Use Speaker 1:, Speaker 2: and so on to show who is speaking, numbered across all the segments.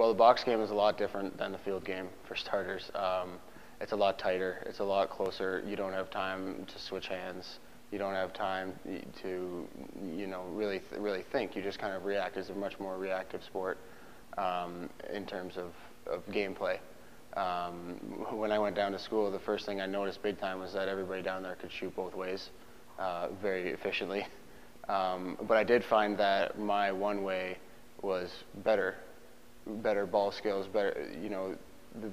Speaker 1: Well, the box game is a lot different than the field game, for starters. It's a lot tighter. It's a lot closer. You don't have time to switch hands. You don't have time to, really think. You just kind of react. It's a much more reactive sport in terms of gameplay. When I went down to school, the first thing I noticed big time was that everybody down there could shoot both ways very efficiently. But I did find that my one way was better ball skills, better,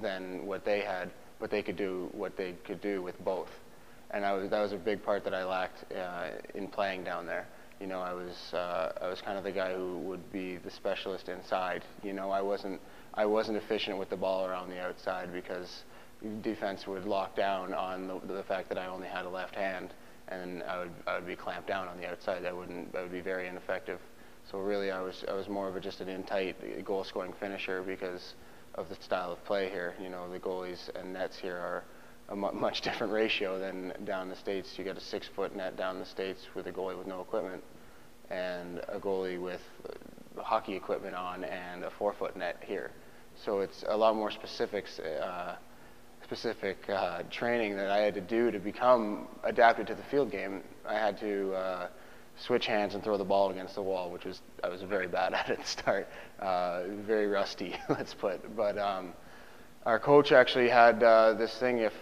Speaker 1: than what they had, but they could do what they could do with both. And that was a big part that I lacked in playing down there. I was kind of the guy who would be the specialist inside. I wasn't efficient with the ball around the outside because defense would lock down on the fact that I only had a left hand, and I would be clamped down on the outside. That would be very ineffective. So really, I was more of just an in-tight goal-scoring finisher because of the style of play here. The goalies and nets here are a much different ratio than down in the States. You got a 6-foot net down in the States with a goalie with no equipment, and a goalie with hockey equipment on and a 4-foot net here. So it's a lot more specific training that I had to do to become adapted to the field game. I had to switch hands and throw the ball against the wall, which I was very bad at the start, very rusty, let's put. But our coach actually had this thing: if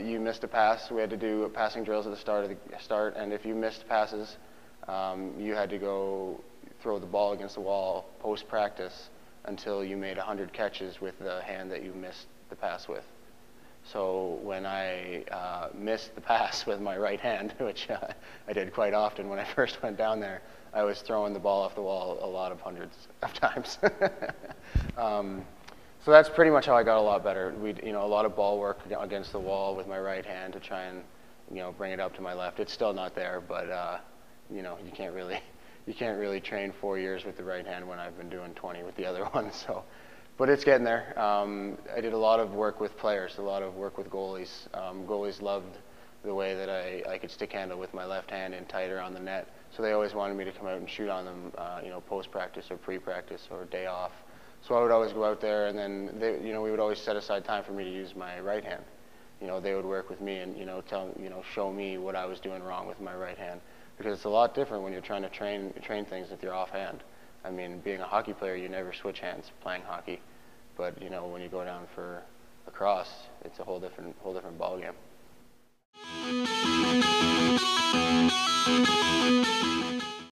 Speaker 1: you missed a pass, we had to do passing drills at the start, and if you missed passes, you had to go throw the ball against the wall post-practice until you made 100 catches with the hand that you missed the pass with. So when I missed the pass with my right hand, which I did quite often when I first went down there, I was throwing the ball off the wall a lot of hundreds of times. So that's pretty much how I got a lot better. A lot of ball work against the wall with my right hand to try and, bring it up to my left. It's still not there, but you can't really train 4 years with the right hand when I've been doing 20 with the other one. So. But it's getting there. I did a lot of work with players, a lot of work with goalies. Goalies loved the way that I could stick handle with my left hand and tighter on the net. So they always wanted me to come out and shoot on them, post-practice or pre-practice or day off. So I would always go out there, and then we would always set aside time for me to use my right hand. They would work with me and show me what I was doing wrong with my right hand, because it's a lot different when you're trying to train things with your offhand. I mean, being a hockey player, you never switch hands playing hockey, but when you go down for lacrosse, it's a whole different ball game.